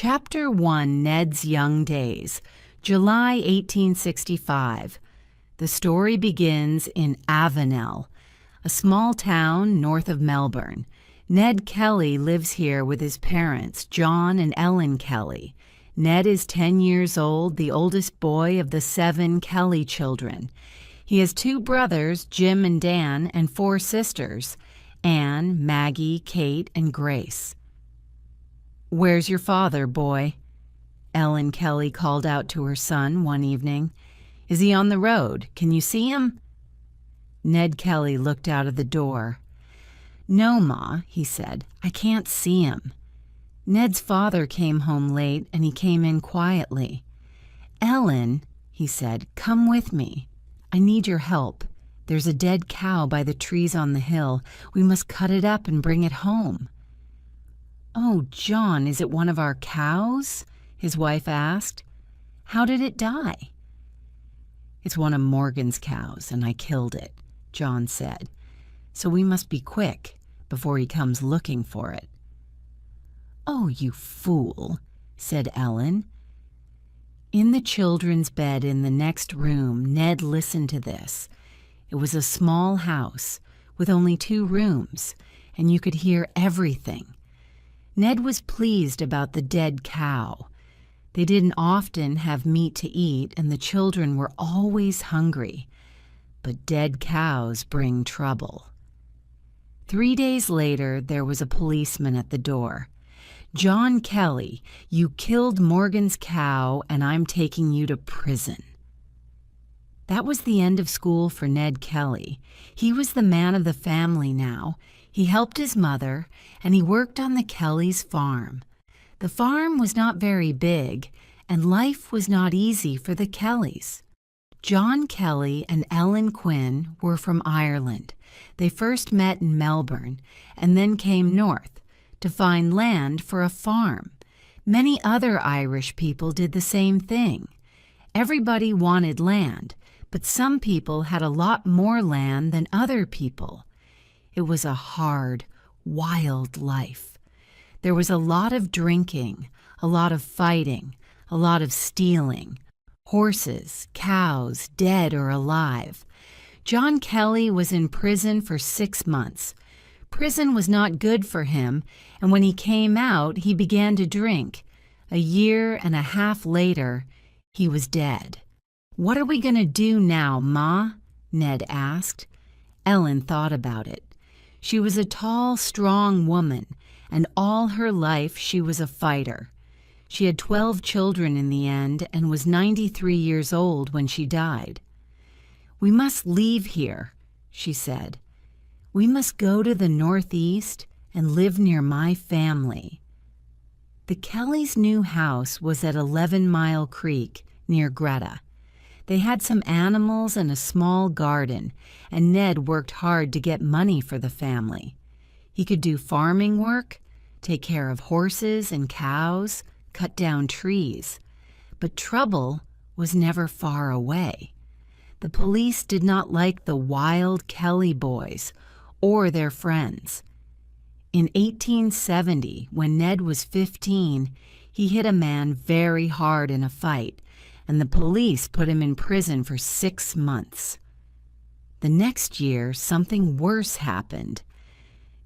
Chapter 1, Ned's Young Days, July 1865. The story begins in Avenel, a small town north of Melbourne. Ned Kelly lives here with his parents, John and Ellen Kelly. Ned is 10 years old, the oldest boy of the 7 Kelly children. He has 2 brothers, Jim and Dan, and 4 sisters, Anne, Maggie, Kate, and Grace. "Where's your father, boy?" Ellen Kelly called out to her son one evening. "Is he on the road? Can you see him?" Ned Kelly looked out of the door. "No, Ma," he said, "I can't see him." Ned's father came home late, and he came in quietly. "Ellen," he said, "come with me. I need your help. There's a dead cow by the trees on the hill. We must cut it up and bring it home." "Oh, John, is it one of our cows?" his wife asked. "How did it die?" "It's one of Morgan's cows, and I killed it," John said. "So we must be quick before he comes looking for it." "Oh, you fool," said Ellen. In the children's bed in the next room, Ned listened to this. It was a small house with only 2 rooms, and you could hear everything. Ned was pleased about the dead cow. They didn't often have meat to eat, and the children were always hungry. But dead cows bring trouble. 3 days later, there was a policeman at the door. "John Kelly, you killed Morgan's cow, and I'm taking you to prison." That was the end of school for Ned Kelly. He was the man of the family now. He helped his mother, and he worked on the Kellys' farm. The farm was not very big, and life was not easy for the Kellys. John Kelly and Ellen Quinn were from Ireland. They first met in Melbourne, and then came north to find land for a farm. Many other Irish people did the same thing. Everybody wanted land, but some people had a lot more land than other people. It was a hard, wild life. There was a lot of drinking, a lot of fighting, a lot of stealing. Horses, cows, dead or alive. John Kelly was in prison for 6 months. Prison was not good for him, and when he came out, he began to drink. A year and a half later, he was dead. "What are we going to do now, Ma?" Ned asked. Ellen thought about it. She was a tall, strong woman, and all her life she was a fighter. She had 12 children in the end and was 93 years old when she died. "We must leave here," she said. "We must go to the Northeast and live near my family." The Kellys' new house was at 11 Mile Creek near Greta. They had some animals and a small garden, and Ned worked hard to get money for the family. He could do farming work, take care of horses and cows, cut down trees. But trouble was never far away. The police did not like the wild Kelly boys or their friends. In 1870, when Ned was 15, he hit a man very hard in a fight, and the police put him in prison for 6 months. The next year, something worse happened.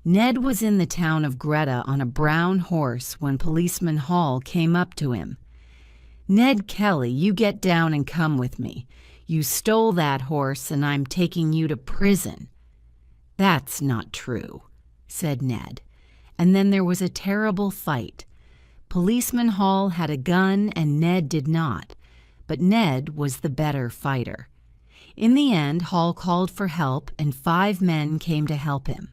Ned was in the town of Greta on a brown horse when Policeman Hall came up to him. "Ned Kelly, you get down and come with me. You stole that horse, and I'm taking you to prison." "That's not true," said Ned. And then there was a terrible fight. Policeman Hall had a gun, and Ned did not. But Ned was the better fighter. In the end, Hall called for help, and 5 men came to help him.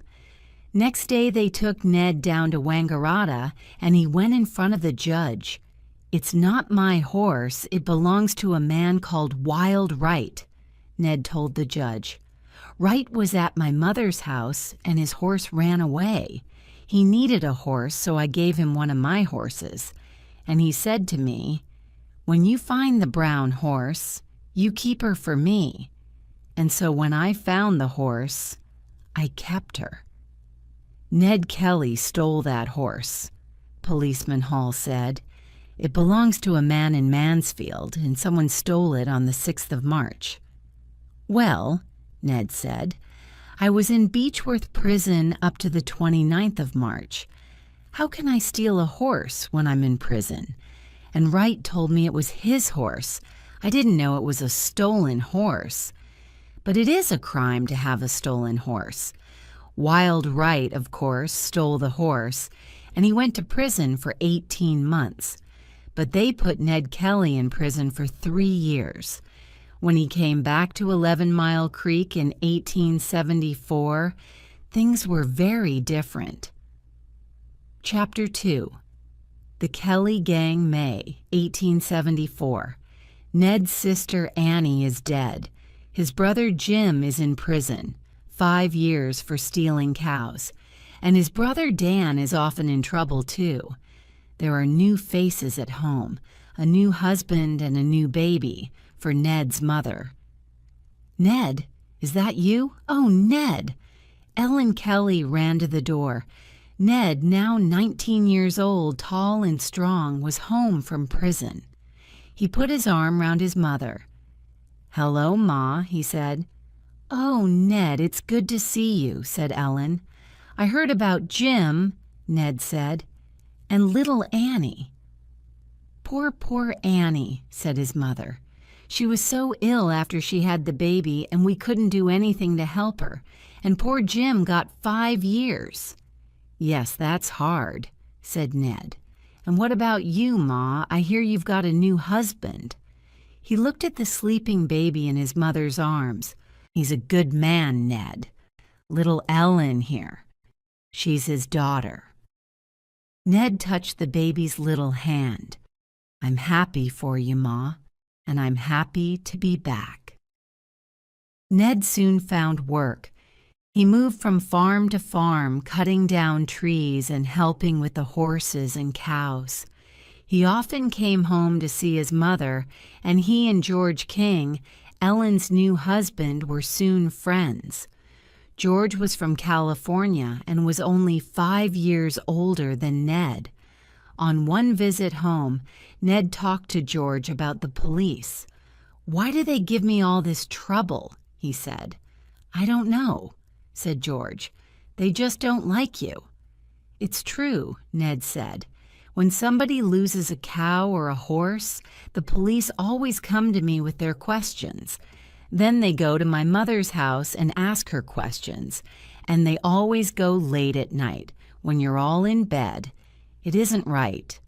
Next day, they took Ned down to Wangaratta, and he went in front of the judge. "It's not my horse. It belongs to a man called Wild Wright," Ned told the judge. "Wright was at my mother's house, and his horse ran away. He needed a horse, so I gave him one of my horses. And he said to me, 'When you find the brown horse, you keep her for me.' And so when I found the horse, I kept her." "Ned Kelly stole that horse," Policeman Hall said. It belongs to a man in Mansfield, and someone stole it on the 6th of March. Well, Ned said, I was in Beechworth Prison up to the 29th of March. How can I steal a horse when I'm in prison? And Wright told me it was his horse. I didn't know it was a stolen horse. But it is a crime to have a stolen horse. Wild Wright, of course, stole the horse, and he went to prison for 18 months. But they put Ned Kelly in prison for 3 years. When he came back to 11 Mile Creek in 1874, things were very different. Chapter 2. The Kelly Gang, May, 1874. Ned's sister Annie is dead. His brother Jim is in prison, 5 years for stealing cows. And his brother Dan is often in trouble too. There are new faces at home, a new husband and a new baby for Ned's mother. Ned, is that you? Oh, Ned! Ellen Kelly ran to the door. Ned, now 19 years old, tall and strong, was home from prison. He put his arm round his mother. "Hello, Ma," he said. "Oh, Ned, it's good to see you," said Ellen. "I heard about Jim," Ned said, "and little Annie." Poor Annie," said his mother. "She was so ill after she had the baby, and we couldn't do anything to help her. And poor Jim got 5 years. "Yes, that's hard," said Ned. "And what about you, Ma? I hear you've got a new husband." He looked at the sleeping baby in his mother's arms. "He's a good man, Ned. Little Ellen here. She's his daughter." Ned touched the baby's little hand. "I'm happy for you, Ma, and I'm happy to be back." Ned soon found work. He moved from farm to farm, cutting down trees and helping with the horses and cows. He often came home to see his mother, and he and George King, Ellen's new husband, were soon friends. George was from California and was only 5 years older than Ned. On one visit home, Ned talked to George about the police. "Why do they give me all this trouble?" he said. "I don't know," said George. "They just don't like you." "It's true," Ned said. "When somebody loses a cow or a horse, the police always come to me with their questions. Then they go to my mother's house and ask her questions, and they always go late at night, when you're all in bed. It isn't right."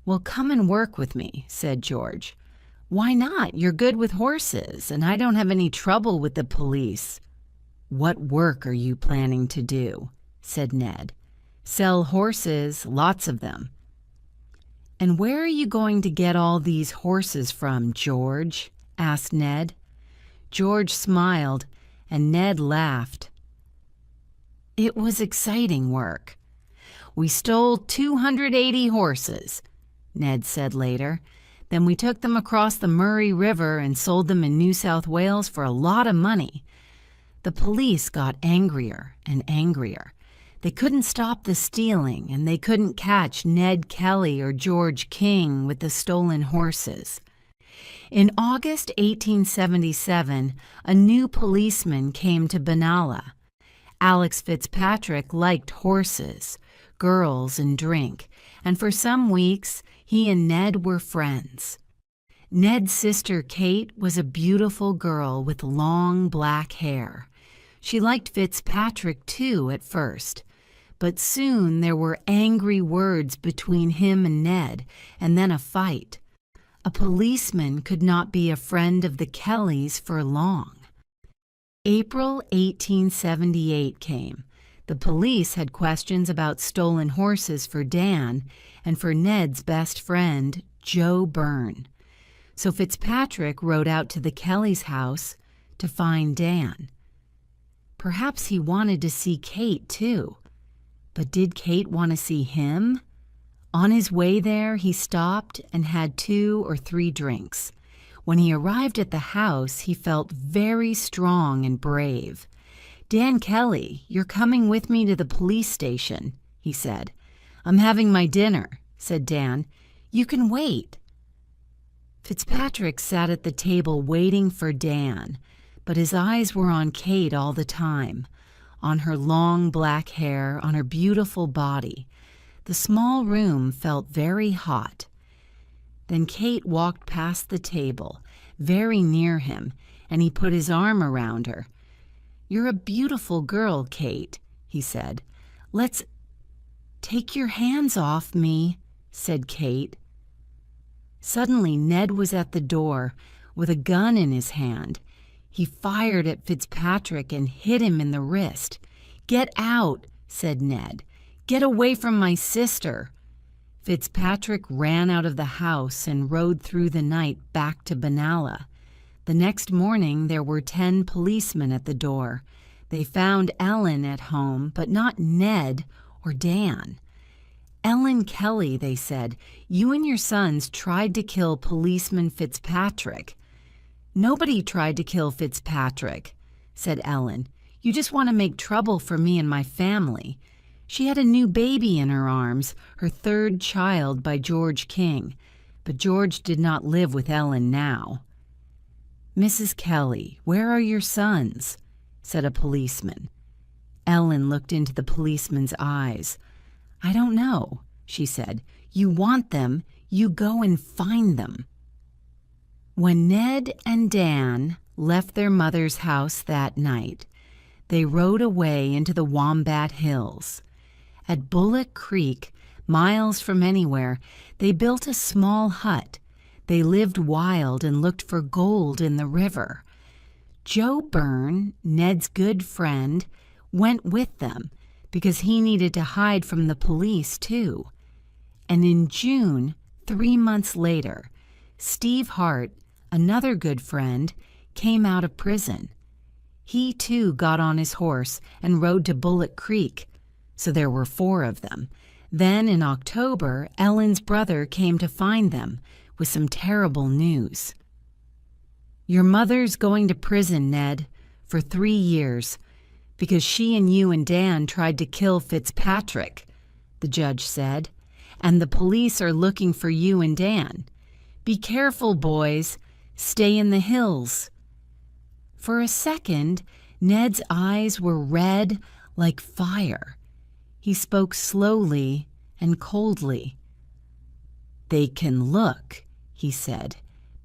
"Well, come and work with me," said George. "Why not? You're good with horses, and I don't have any trouble with the police." "What work are you planning to do?" said Ned. "Sell horses, lots of them." "And where are you going to get all these horses from, George?" asked Ned. George smiled, and Ned laughed. It was exciting work. "We stole 280 horses," Ned said later. "Then we took them across the Murray River and sold them in New South Wales for a lot of money." The police got angrier and angrier. They couldn't stop the stealing, and they couldn't catch Ned Kelly or George King with the stolen horses. In August 1877, a new policeman came to Benalla. Alex Fitzpatrick liked horses, girls, and drink, and for some weeks he and Ned were friends. Ned's sister Kate was a beautiful girl with long black hair. She liked Fitzpatrick too at first, but soon there were angry words between him and Ned, and then a fight. A policeman could not be a friend of the Kellys for long. April 1878 came. The police had questions about stolen horses for Dan and for Ned's best friend, Joe Byrne. So Fitzpatrick rode out to the Kellys' house to find Dan. Perhaps he wanted to see Kate, too. But did Kate want to see him? On his way there, he stopped and had 2 or 3 drinks. When he arrived at the house, he felt very strong and brave. "Dan Kelly, you're coming with me to the police station," he said. "I'm having my dinner," said Dan. You can wait." Fitzpatrick sat at the table waiting for Dan, but his eyes were on Kate all the time, on her long black hair, on her beautiful body. The small room felt very hot. Then Kate walked past the table, very near him, and he put his arm around her. "You're a beautiful girl, Kate," he said. "Let's—" "Take your hands off me," said Kate. Suddenly, Ned was at the door with a gun in his hand. He fired at Fitzpatrick and hit him in the wrist. "Get out," said Ned. "Get away from my sister." Fitzpatrick ran out of the house and rode through the night back to Benalla. The next morning, there were 10 policemen at the door. They found Ellen at home, but not Ned or Dan. "Ellen Kelly," they said, "you and your sons tried to kill Policeman Fitzpatrick." "Nobody tried to kill Fitzpatrick," said Ellen. "You just want to make trouble for me and my family." She had a new baby in her arms, her 3rd child by George King, but George did not live with Ellen now. "Mrs. Kelly, where are your sons?" said a policeman. Ellen looked into the policeman's eyes. "I don't know," she said. "You want them, you go and find them." When Ned and Dan left their mother's house that night, they rode away into the Wombat Hills. At Bullock Creek, miles from anywhere, they built a small hut. They lived wild and looked for gold in the river. Joe Byrne, Ned's good friend, went with them because he needed to hide from the police too. And in June, 3 months later, Steve Hart, another good friend, came out of prison. He too got on his horse and rode to Bullock Creek, so there were 4 of them. Then in October, Ellen's brother came to find them with some terrible news. "Your mother's going to prison, Ned, for 3 years, because she and you and Dan tried to kill Fitzpatrick," the judge said, "and the police are looking for you and Dan. Be careful, boys. Stay in the hills." For a second, Ned's eyes were red like fire. He spoke slowly and coldly. "They can look," he said,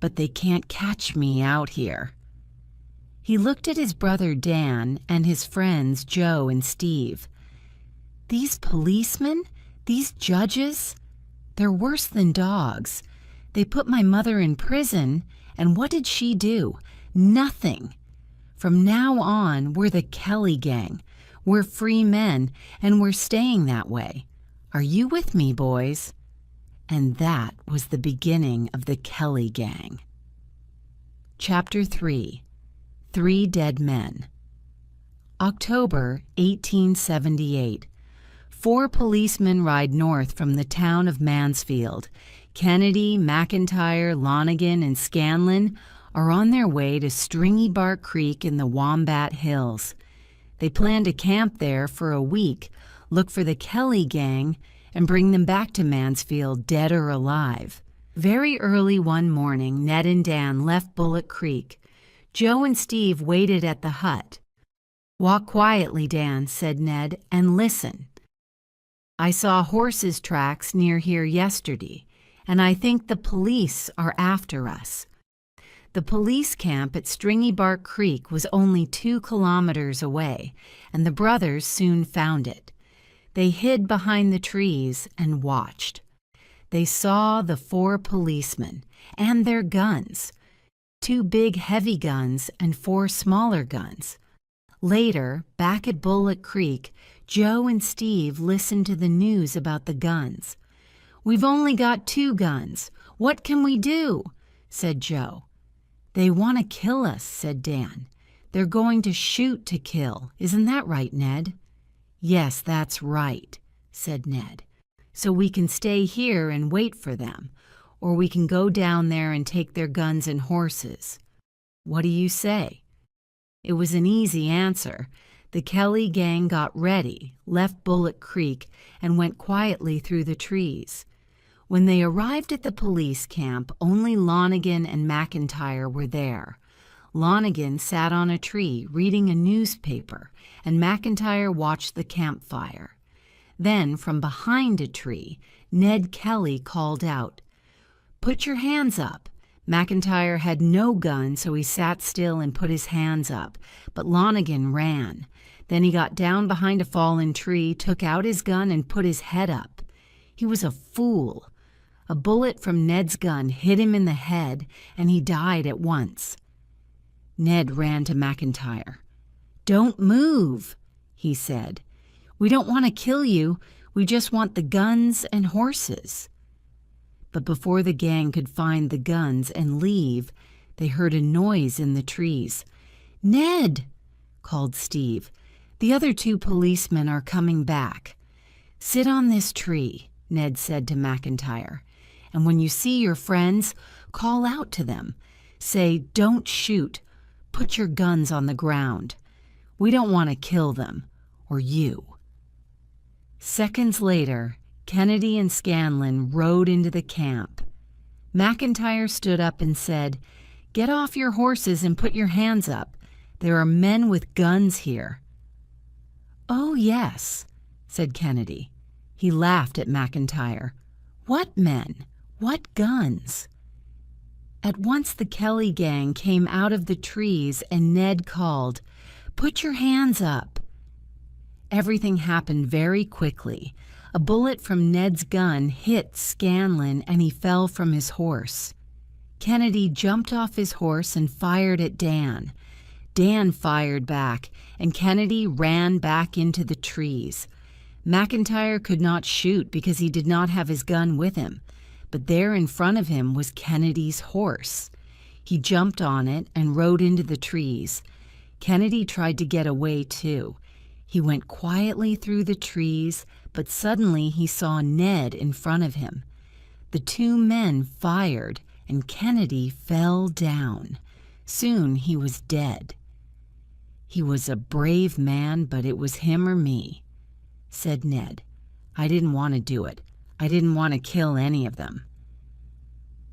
"but they can't catch me out here." He looked at his brother Dan and his friends Joe and Steve. "These policemen, these judges, they're worse than dogs. They put my mother in prison, and what did she do? Nothing. From now on, we're the Kelly Gang. We're free men, and we're staying that way. Are you with me, boys?" And that was the beginning of the Kelly Gang. Chapter 3. 3 Dead Men. October 1878. 4 policemen ride north from the town of Mansfield. Kennedy, McIntyre, Lonigan, and Scanlon are on their way to Stringy Bark Creek in the Wombat Hills. They plan to camp there for a week, look for the Kelly Gang, and bring them back to Mansfield dead or alive. Very early one morning, Ned and Dan left Bullock Creek. Joe and Steve waited at the hut. "Walk quietly, Dan," said Ned, "and listen. I saw horses' tracks near here yesterday, and I think the police are after us." The police camp at Stringy Bark Creek was only 2 kilometers away, and the brothers soon found it. They hid behind the trees and watched. They saw the 4 policemen and their guns, 2 big heavy guns and 4 smaller guns. Later, back at Bullock Creek, Joe and Steve listened to the news about the guns. "We've only got 2 guns. What can we do?" said Joe. "They want to kill us," said Dan. "They're going to shoot to kill. Isn't that right, Ned?" "Yes, that's right," said Ned. "So we can stay here and wait for them, or we can go down there and take their guns and horses. What do you say?" It was an easy answer. The Kelly Gang got ready, left Bullock Creek, and went quietly through the trees. When they arrived at the police camp, only Lonigan and McIntyre were there. Lonigan sat on a tree reading a newspaper, and McIntyre watched the campfire. Then, from behind a tree, Ned Kelly called out, "Put your hands up." McIntyre had no gun, so he sat still and put his hands up, but Lonigan ran. Then he got down behind a fallen tree, took out his gun, and put his head up. He was a fool. A bullet from Ned's gun hit him in the head, and he died at once. Ned ran to McIntyre. "Don't move," he said. "We don't want to kill you. We just want the guns and horses." But before the gang could find the guns and leave, they heard a noise in the trees. "Ned!" called Steve. "The other two policemen are coming back." "Sit on this tree," Ned said to McIntyre. "And when you see your friends, call out to them. Say, 'Don't shoot. Put your guns on the ground. We don't want to kill them, or you.'" Seconds later, Kennedy and Scanlon rode into the camp. McIntyre stood up and said, "Get off your horses and put your hands up. There are men with guns here." "Oh, yes," said Kennedy. He laughed at McIntyre. "What men? What guns?" At once the Kelly gang came out of the trees and Ned called, "Put your hands up." Everything happened very quickly. A bullet from Ned's gun hit Scanlon and he fell from his horse. Kennedy jumped off his horse and fired at Dan. Dan fired back, and Kennedy ran back into the trees. McIntyre could not shoot because he did not have his gun with him, but there in front of him was Kennedy's horse. He jumped on it and rode into the trees. Kennedy tried to get away too. He went quietly through the trees, but suddenly he saw Ned in front of him. The two men fired, and Kennedy fell down. Soon he was dead. "He was a brave man, but it was him or me," said Ned. "I didn't want to do it. I didn't want to kill any of them."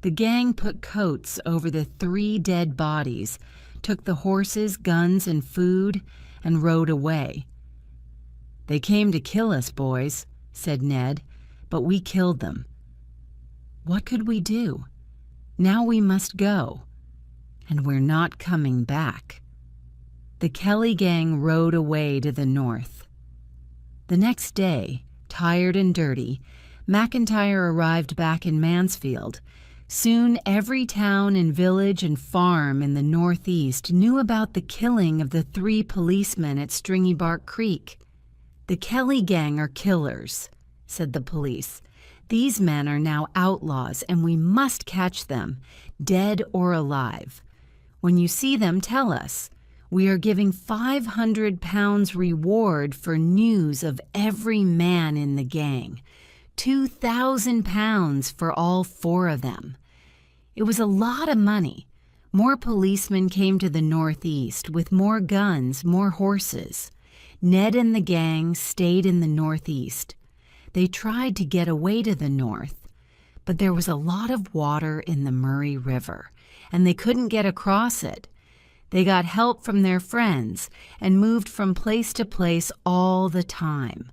The gang put coats over the 3 dead bodies, took the horses, guns, and food, and rode away. "They came to kill us, boys," said Ned, "but we killed them. What could we do? Now we must go, and we're not coming back." The Kelly gang rode away to the north. The next day, tired and dirty, McIntyre arrived back in Mansfield. Soon every town and village and farm in the Northeast knew about the killing of the 3 policemen at Stringy Bark Creek. "The Kelly gang are killers," said the police. "These men are now outlaws, and we must catch them, dead or alive. When you see them, tell us. We are giving £500 reward for news of every man in the gang. £2,000 for all 4 of them." It was a lot of money. More policemen came to the Northeast with more guns, more horses. Ned and the gang stayed in the Northeast. They tried to get away to the north, but there was a lot of water in the Murray River, and they couldn't get across it. They got help from their friends and moved from place to place all the time.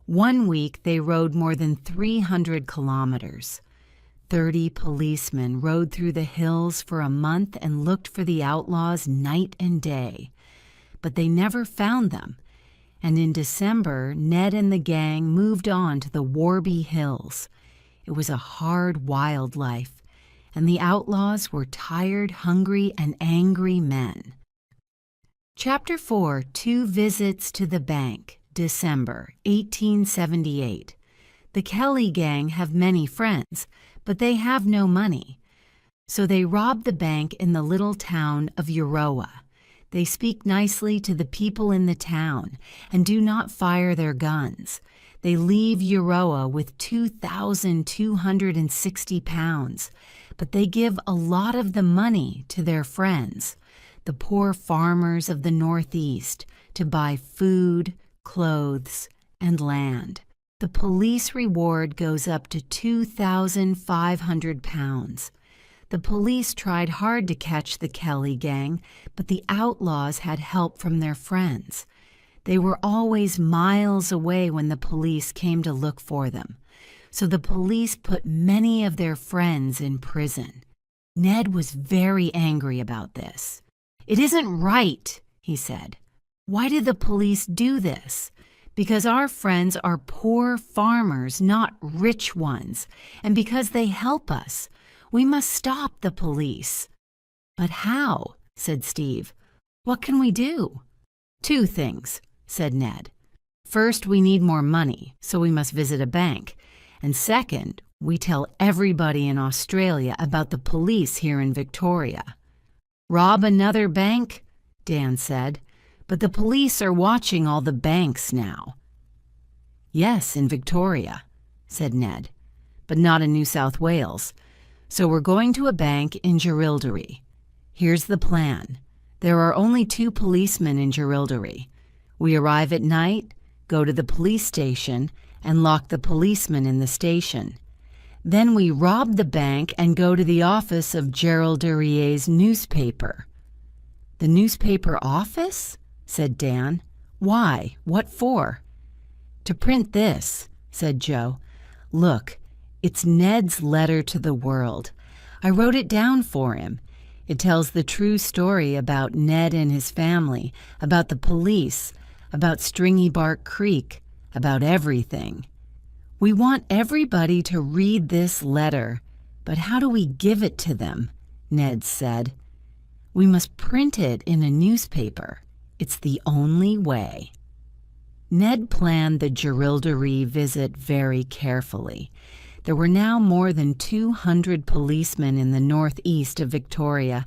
One week they rode more than 300 kilometers. 30 policemen rode through the hills for a month and looked for the outlaws night and day. But they never found them. And in December, Ned and the gang moved on to the Warby Hills. It was a hard, wild life, and the outlaws were tired, hungry, and angry men. Chapter 4, 2 Visits to the Bank, December 1878. The Kelly gang have many friends, but they have no money. So they rob the bank in the little town of Euroa. They speak nicely to the people in the town and do not fire their guns. They leave Euroa with £2,260, but they give a lot of the money to their friends, the poor farmers of the Northeast, to buy food, clothes, and land. The police reward goes up to £2,500. The police tried hard to catch the Kelly gang, but the outlaws had help from their friends. They were always miles away when the police came to look for them, so the police put many of their friends in prison. Ned was very angry about this. "It isn't right," he said. "Why did the police do this? Because our friends are poor farmers, not rich ones, and because they help us. We must stop the police." "But how?" said Steve. "What can we do?" "Two things," said Ned. "First, we need more money, so we must visit a bank. And second, we tell everybody in Australia about the police here in Victoria." "Rob another bank?" Dan said. "But the police are watching all the banks now." "Yes, in Victoria," said Ned, "but not in New South Wales. So we're going to a bank in Jerilderie. Here's the plan. There are only 2 policemen in Jerilderie. We arrive at night, go to the police station, and lock the policeman in the station. Then we rob the bank and go to the office of Jerilderie's newspaper." "The newspaper office?" said Dan. "Why? What for?" "To print this," said Joe. "Look, it's Ned's letter to the world. I wrote it down for him. It tells the true story about Ned and his family, about the police, about Stringy Bark Creek, about everything. We want everybody to read this letter, but how do we give it to them?" Ned said. "We must print it in a newspaper. It's the only way." Ned planned the Jerilderie visit very carefully. There were now more than 200 policemen in the northeast of Victoria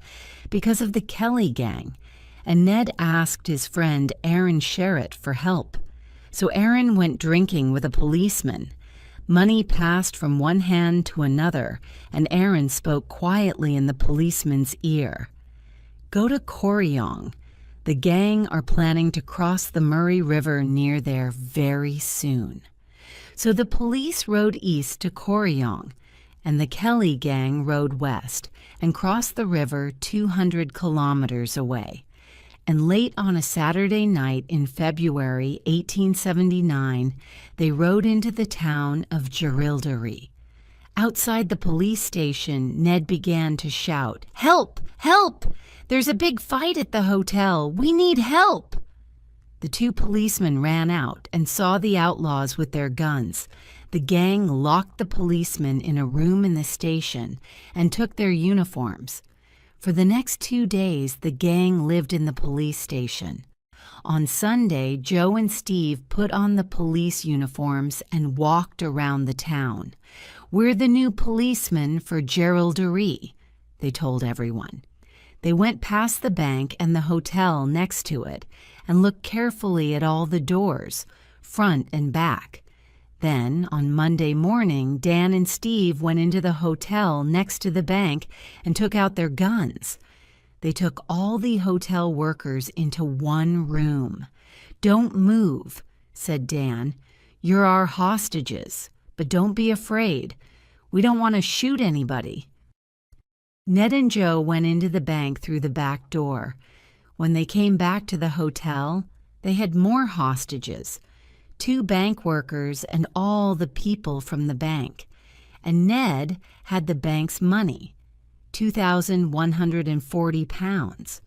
because of the Kelly gang, and Ned asked his friend Aaron Sherritt for help. So Aaron went drinking with a policeman. Money passed from one hand to another, and Aaron spoke quietly in the policeman's ear. "Go to Corryong. The gang are planning to cross the Murray River near there very soon." So the police rode east to Corryong, and the Kelly gang rode west and crossed the river 200 kilometers away. And late on a Saturday night in February 1879, they rode into the town of Jerilderie. Outside the police station, Ned began to shout, "Help! Help! There's a big fight at the hotel. We need help!" The 2 policemen ran out and saw the outlaws with their guns. The gang locked the policemen in a room in the station and took their uniforms. For the next 2 days, the gang lived in the police station. On Sunday, Joe and Steve put on the police uniforms and walked around the town. "We're the new policemen for Jerilderie," they told everyone. They went past the bank and the hotel next to it and looked carefully at all the doors, front and back. Then, on Monday morning, Dan and Steve went into the hotel next to the bank and took out their guns. They took all the hotel workers into one room. "Don't move," said Dan. "You're our hostages, but don't be afraid. We don't want to shoot anybody." Ned and Joe went into the bank through the back door. When they came back to the hotel, they had more hostages, 2 bank workers and all the people from the bank. And Ned had the bank's money, £2,140.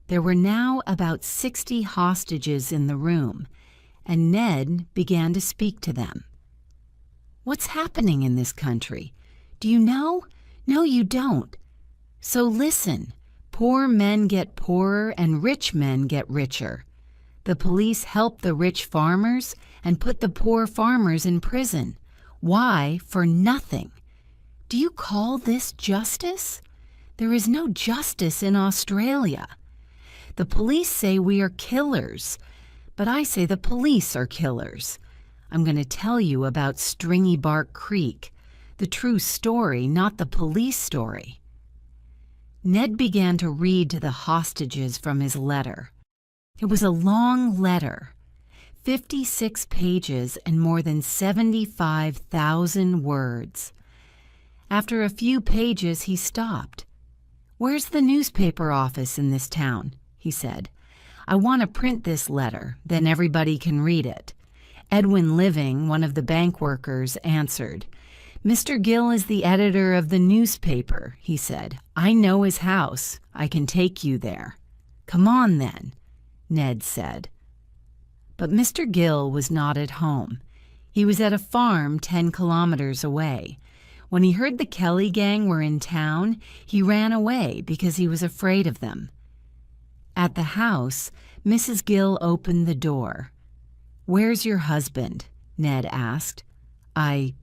There were now about 60 hostages in the room, and Ned began to speak to them. "What's happening in this country? Do you know? No, you don't. So listen, poor men get poorer and rich men get richer. The police help the rich farmers and put the poor farmers in prison. Why? For nothing. Do you call this justice? There is no justice in Australia. The police say we are killers, but I say the police are killers. I'm going to tell you about Stringy Bark Creek, the true story, not the police story." Ned began to read to the hostages from his letter. It was a long letter. 56 pages and more than 75,000 words. After a few pages, he stopped. "Where's the newspaper office in this town?" he said. "I want to print this letter, then everybody can read it." Edwin Living, one of the bank workers, answered. "Mr. Gill is the editor of the newspaper," he said. "I know his house. I can take you there." "Come on, then," Ned said. But Mr. Gill was not at home. He was at a farm 10 kilometers away. When he heard the Kelly gang were in town, he ran away because he was afraid of them. At the house, Mrs. Gill opened the door. "Where's your husband?" Ned asked. I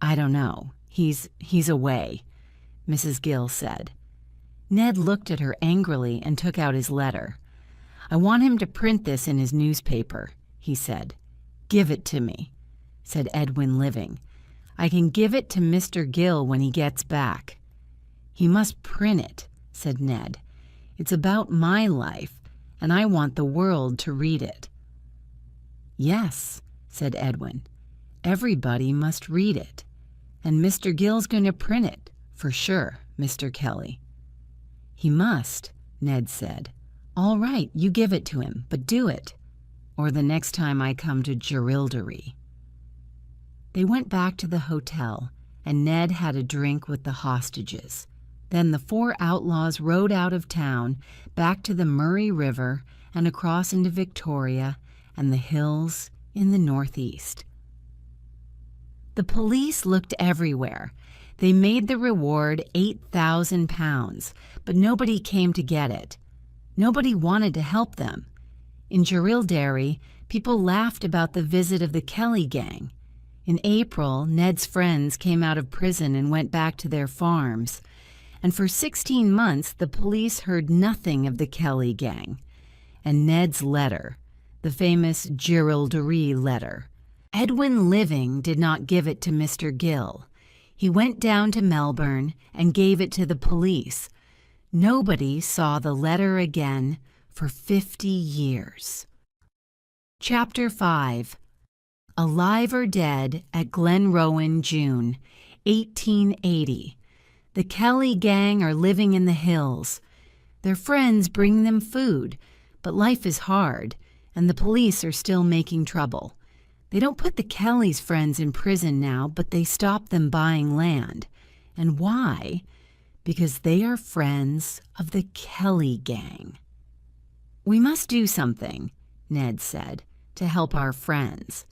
don't know. He's away," Mrs. Gill said. Ned looked at her angrily and took out his letter. "I want him to print this in his newspaper," he said. "Give it to me," said Edwin Living. "I can give it to Mr. Gill when he gets back." "He must print it," said Ned. "It's about my life, and I want the world to read it." "Yes," said Edwin. "Everybody must read it. And Mr. Gill's going to print it, for sure, Mr. Kelly." "He must," Ned said. "All right, you give it to him, but do it, or the next time I come to Jerilderie." They went back to the hotel, and Ned had a drink with the hostages. Then the 4 outlaws rode out of town, back to the Murray River and across into Victoria and the hills in the northeast. The police looked everywhere. They made the reward £8,000, but nobody came to get it. Nobody wanted to help them. In Jerilderie, people laughed about the visit of the Kelly gang. In April, Ned's friends came out of prison and went back to their farms. And for 16 months, the police heard nothing of the Kelly gang. And Ned's letter, the famous Jerilderie letter. Edwin Living did not give it to Mr. Gill. He went down to Melbourne and gave it to the police. Nobody saw the letter again for 50 years. Chapter 5. Alive or Dead at Glenrowan, June, 1880. The Kelly gang are living in the hills. Their friends bring them food, but life is hard, and the police are still making trouble. They don't put the Kelly's friends in prison now, but they stop them buying land. And why? Because they are friends of the Kelly gang. "We must do something," Ned said, "to help our friends.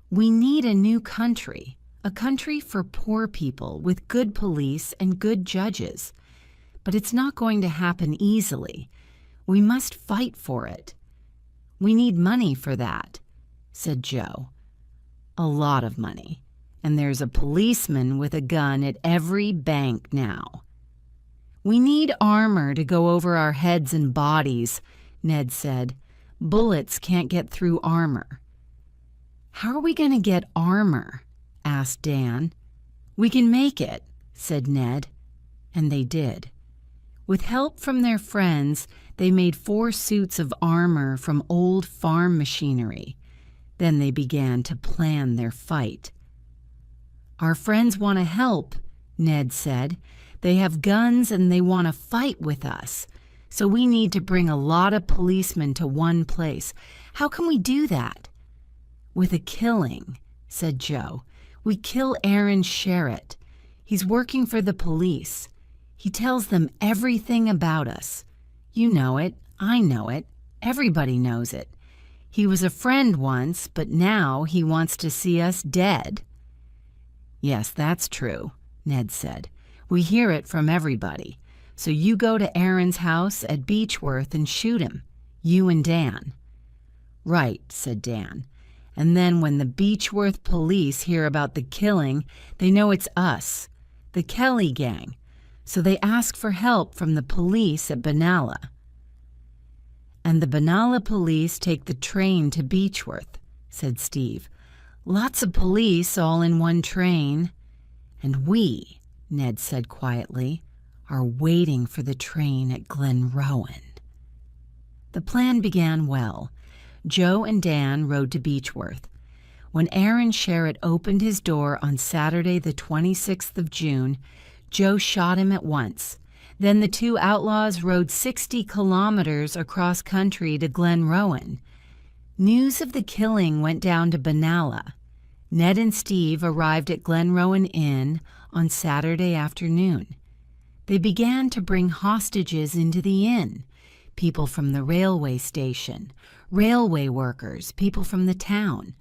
We need a new country, a country for poor people with good police and good judges. But it's not going to happen easily. We must fight for it. We need money for that," said Joe. "A lot of money. And there's a policeman with a gun at every bank now." "We need armor to go over our heads and bodies," Ned said. "Bullets can't get through armor." "How are we going to get armor?" asked Dan. "We can make it," said Ned. And they did. With help from their friends, they made 4 suits of armor from old farm machinery. Then they began to plan their fight. "Our friends want to help," Ned said. "They have guns and they want to fight with us. So we need to bring a lot of policemen to one place. How can we do that?" "With a killing," said Joe. "We kill Aaron Sherritt. He's working for the police. He tells them everything about us. You know it. I know it. Everybody knows it. He was a friend once, but now he wants to see us dead." "Yes, that's true," Ned said. "We hear it from everybody. So you go to Aaron's house at Beechworth and shoot him, you and Dan." "Right," said Dan. "And then when the Beechworth police hear about the killing, they know it's us, the Kelly gang. So they ask for help from the police at Benalla. And the Benalla police take the train to Beechworth," said Steve. "Lots of police all in one train. And we," Ned said quietly, "are waiting for the train at Glenrowan." The plan began well. Joe and Dan rode to Beechworth. When Aaron Sherritt opened his door on Saturday, the 26th of June, Joe shot him at once. Then the two outlaws rode 60 kilometers across country to Glenrowan. News of the killing went down to Benalla. Ned and Steve arrived at Glenrowan Inn on Saturday afternoon. They began to bring hostages into the inn, people from the railway station, railway workers, people from the town.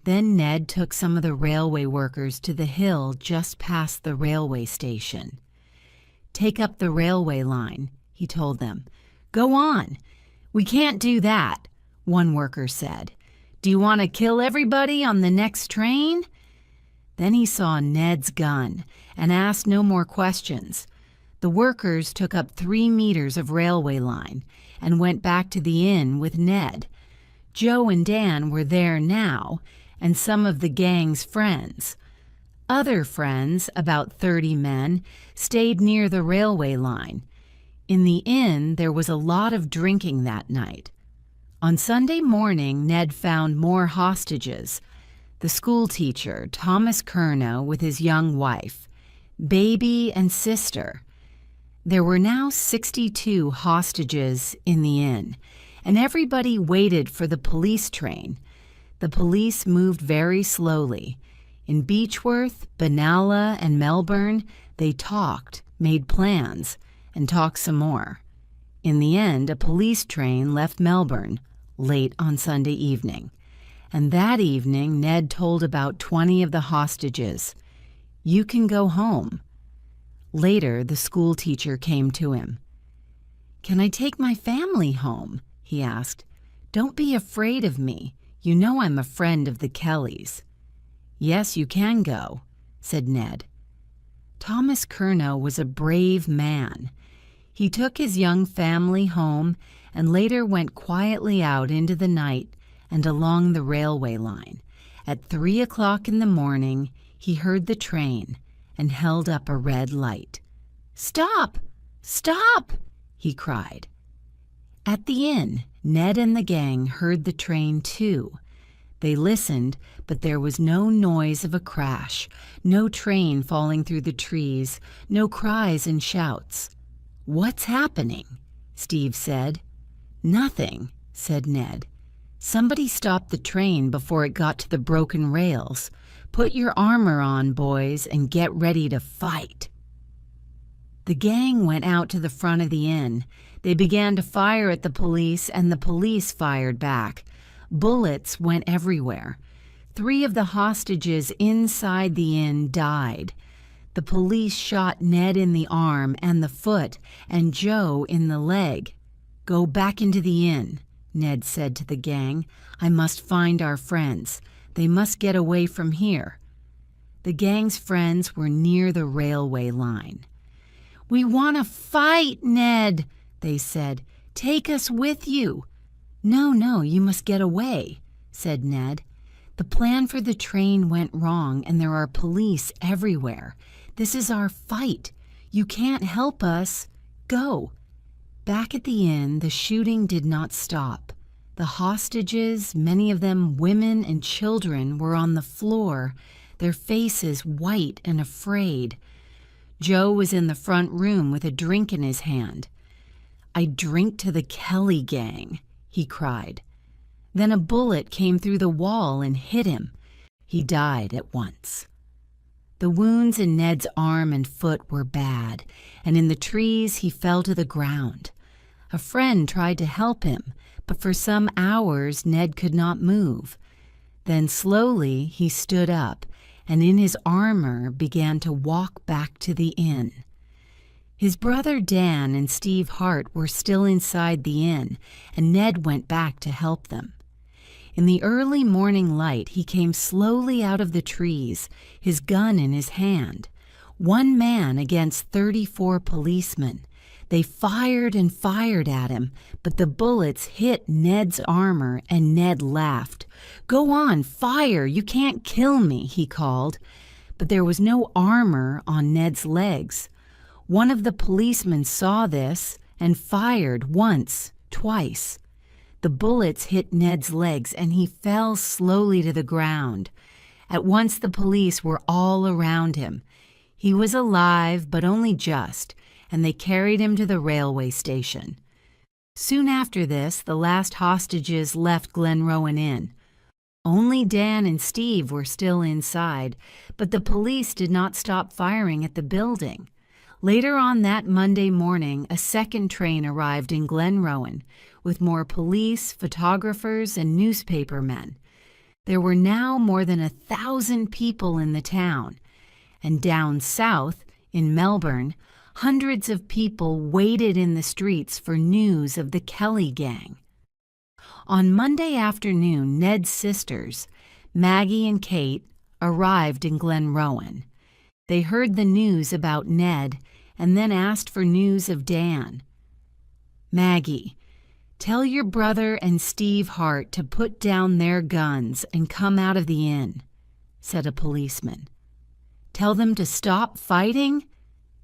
Then Ned took some of the railway workers to the hill just past the railway station. "Take up the railway line," he told them. "Go on." "We can't do that," one worker said. "Do you want to kill everybody on the next train?" Then he saw Ned's gun and asked no more questions. The workers took up 3 meters of railway line and went back to the inn with Ned. Joe and Dan were there now, and some of the gang's friends. Other friends, about 30 men, stayed near the railway line. In the inn, there was a lot of drinking that night. On Sunday morning, Ned found more hostages. The schoolteacher, Thomas Curnow, with his young wife, baby and sister. There were now 62 hostages in the inn, and everybody waited for the police train. The police moved very slowly. In Beechworth, Benalla, and Melbourne, they talked, made plans, and talked some more. In the end, a police train left Melbourne late on Sunday evening. And that evening, Ned told about 20 of the hostages, "You can go home." Later, the schoolteacher came to him. "Can I take my family home?" he asked. "Don't be afraid of me. You know I'm a friend of the Kellys." "Yes, you can go," said Ned. Thomas Curnow was a brave man. He took his young family home and later went quietly out into the night and along the railway line. At 3 o'clock in the morning, he heard the train and held up a red light. "Stop! Stop!" he cried. At the inn, Ned and the gang heard the train too. They listened, but there was no noise of a crash, no train falling through the trees, no cries and shouts. "What's happening?" Steve said. "Nothing," said Ned. "Somebody stopped the train before it got to the broken rails. Put your armor on, boys, and get ready to fight." The gang went out to the front of the inn. They began to fire at the police, and the police fired back. Bullets went everywhere. 3 of the hostages inside the inn died. The police shot Ned in the arm and the foot, and Joe in the leg. "Go back into the inn," Ned said to the gang. "I must find our friends. They must get away from here." The gang's friends were near the railway line. "We want to fight, Ned," they said. "Take us with you." No, you must get away," said Ned. "The plan for the train went wrong, and there are police everywhere. This is our fight. You can't help us. Go." Back at the inn, the shooting did not stop. The hostages, many of them women and children, were on the floor, their faces white and afraid. Joe was in the front room with a drink in his hand. "I drink to the Kelly gang," he cried. Then a bullet came through the wall and hit him. He died at once. The wounds in Ned's arm and foot were bad, and in the trees he fell to the ground. A friend tried to help him, but for some hours Ned could not move. Then slowly he stood up, and in his armor began to walk back to the inn. His brother Dan and Steve Hart were still inside the inn, and Ned went back to help them. In the early morning light, he came slowly out of the trees, his gun in his hand. 1 man against 34 policemen. They fired and fired at him, but the bullets hit Ned's armor, and Ned laughed. "Go on, fire! You can't kill me," he called. But there was no armor on Ned's legs. One of the policemen saw this and fired once, twice. The bullets hit Ned's legs and he fell slowly to the ground. At once the police were all around him. He was alive, but only just, and they carried him to the railway station. Soon after this, the last hostages left Glenrowan Inn. Only Dan and Steve were still inside, but the police did not stop firing at the building. Later on that Monday morning, a second train arrived in Glenrowan with more police, photographers, and newspapermen. There were now more than 1,000 people in the town, and down south, in Melbourne, hundreds of people waited in the streets for news of the Kelly gang. On Monday afternoon, Ned's sisters, Maggie and Kate, arrived in Glenrowan. They heard the news about Ned and then asked for news of Dan. "Maggie, tell your brother and Steve Hart to put down their guns and come out of the inn," said a policeman. "Tell them to stop fighting?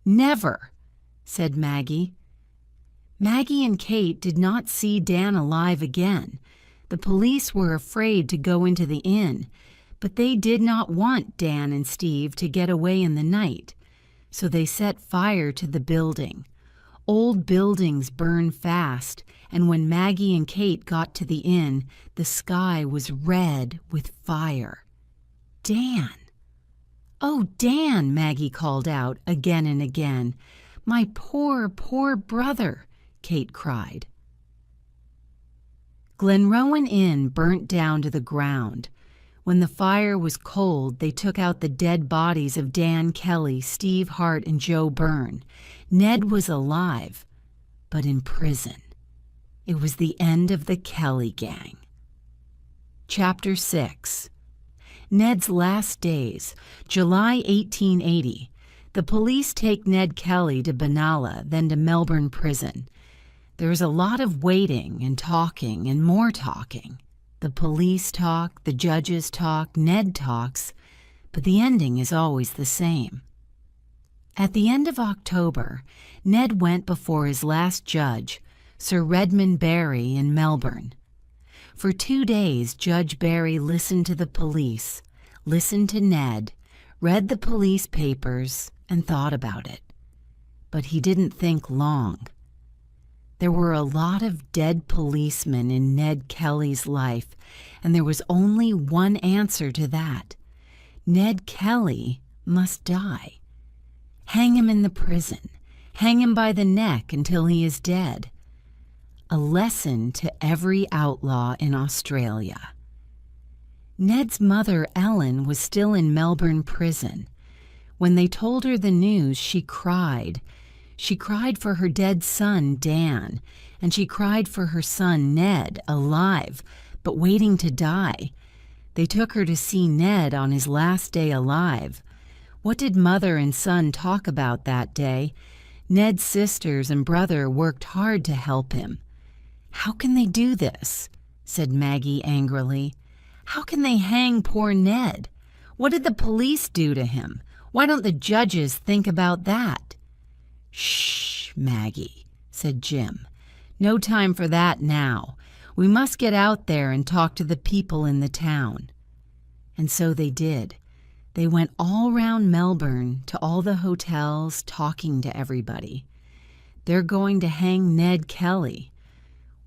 Never," said Maggie. Maggie and Kate did not see Dan alive again. The police were afraid to go into the inn, but they did not want Dan and Steve to get away in the night, so they set fire to the building. Old buildings burn fast, and when Maggie and Kate got to the inn, the sky was red with fire. "Dan! Oh, Dan!" Maggie called out again and again. "My poor, poor brother!" Kate cried. Glenrowan Inn burnt down to the ground. When the fire was cold, they took out the dead bodies of Dan Kelly, Steve Hart, and Joe Byrne. Ned was alive, but in prison. It was the end of the Kelly gang. Chapter 6. Ned's last days, July 1880. The police take Ned Kelly to Benalla, then to Melbourne Prison. There is a lot of waiting and talking and more talking. The police talk, the judges talk, Ned talks, but the ending is always the same. At the end of October, Ned went before his last judge, Sir Redmond Barry, in Melbourne. For 2 days, Judge Barry listened to the police, listened to Ned, read the police papers, and thought about it. But he didn't think long. There were a lot of dead policemen in Ned Kelly's life, and there was only one answer to that. Ned Kelly must die. Hang him in the prison. Hang him by the neck until he is dead. A lesson to every outlaw in Australia. Ned's mother, Ellen, was still in Melbourne Prison. When they told her the news, she cried. She cried for her dead son, Dan, and she cried for her son, Ned, alive, but waiting to die. They took her to see Ned on his last day alive. What did mother and son talk about that day? Ned's sisters and brother worked hard to help him. "How can they do this?" said Maggie angrily. "How can they hang poor Ned? What did the police do to him? Why don't the judges think about that?" "Shh, Maggie," said Jim. "No time for that now. We must get out there and talk to the people in the town." And so they did. They went all round Melbourne to all the hotels, talking to everybody. "They're going to hang Ned Kelly.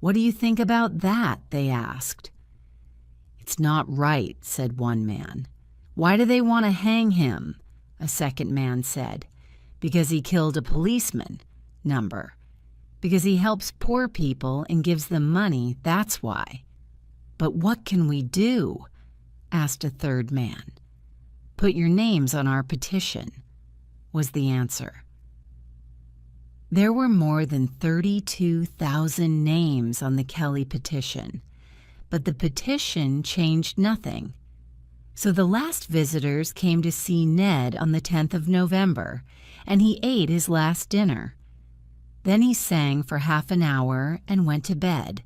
What do you think about that?" they asked. "It's not right," said one man. "Why do they want to hang him?" a second man said. "Because he killed a policeman." Number. "Because he helps poor people and gives them money, that's why." "But what can we do?" asked a third man. "Put your names on our petition," was the answer. There were more than 32,000 names on the Kelly petition, but the petition changed nothing. So the last visitors came to see Ned on the 10th of November, and he ate his last dinner. Then he sang for half an hour and went to bed.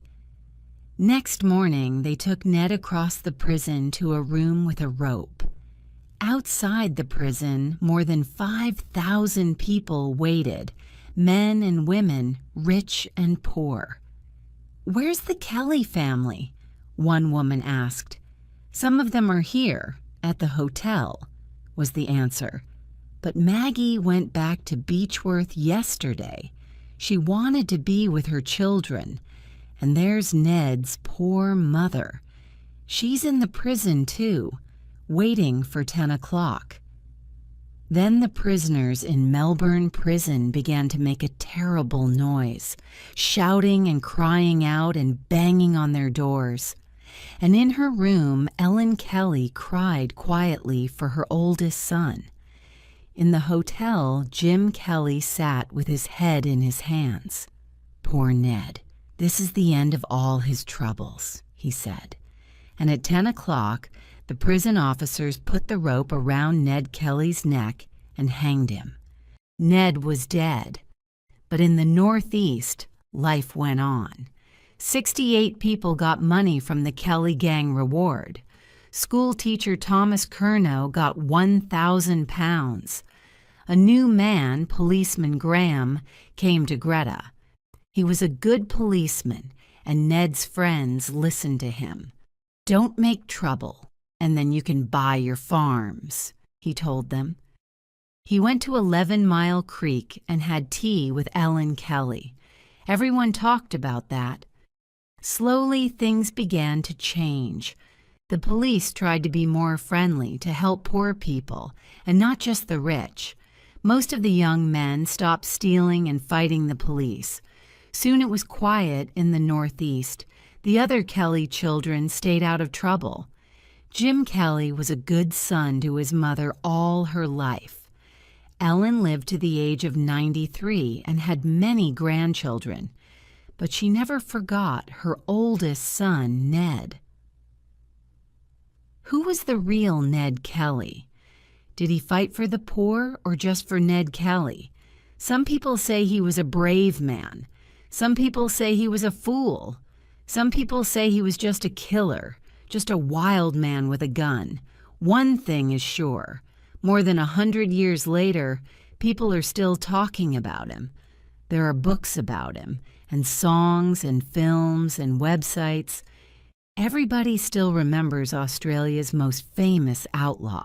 Next morning, they took Ned across the prison to a room with a rope. Outside the prison, more than 5,000 people waited, men and women, rich and poor. "Where's the Kelly family?" one woman asked. "Some of them are here, at the hotel," was the answer. "But Maggie went back to Beechworth yesterday. She wanted to be with her children. And there's Ned's poor mother. She's in the prison, too, waiting for 10 o'clock. Then the prisoners in Melbourne prison began to make a terrible noise, shouting and crying out and banging on their doors. And in her room, Ellen Kelly cried quietly for her oldest son. In the hotel, Jim Kelly sat with his head in his hands. "Poor Ned. This is the end of all his troubles," he said. And at 10 o'clock, the prison officers put the rope around Ned Kelly's neck and hanged him. Ned was dead. But in the Northeast, life went on. 68 people got money from the Kelly Gang reward. School teacher Thomas Curnow got £1,000. A new man, Policeman Graham, came to Greta. He was a good policeman, and Ned's friends listened to him. "Don't make trouble, and then you can buy your farms," he told them. He went to 11 Mile Creek and had tea with Ellen Kelly. Everyone talked about that. Slowly, things began to change. The police tried to be more friendly to help poor people, and not just the rich. Most of the young men stopped stealing and fighting the police. Soon it was quiet in the Northeast. The other Kelly children stayed out of trouble. Jim Kelly was a good son to his mother all her life. Ellen lived to the age of 93 and had many grandchildren, but she never forgot her oldest son, Ned. Who was the real Ned Kelly? Did he fight for the poor or just for Ned Kelly? Some people say he was a brave man. Some people say he was a fool. Some people say he was just a killer, just a wild man with a gun. One thing is sure. More than 100 years later, people are still talking about him. There are books about him, and songs and films and websites. Everybody still remembers Australia's most famous outlaw.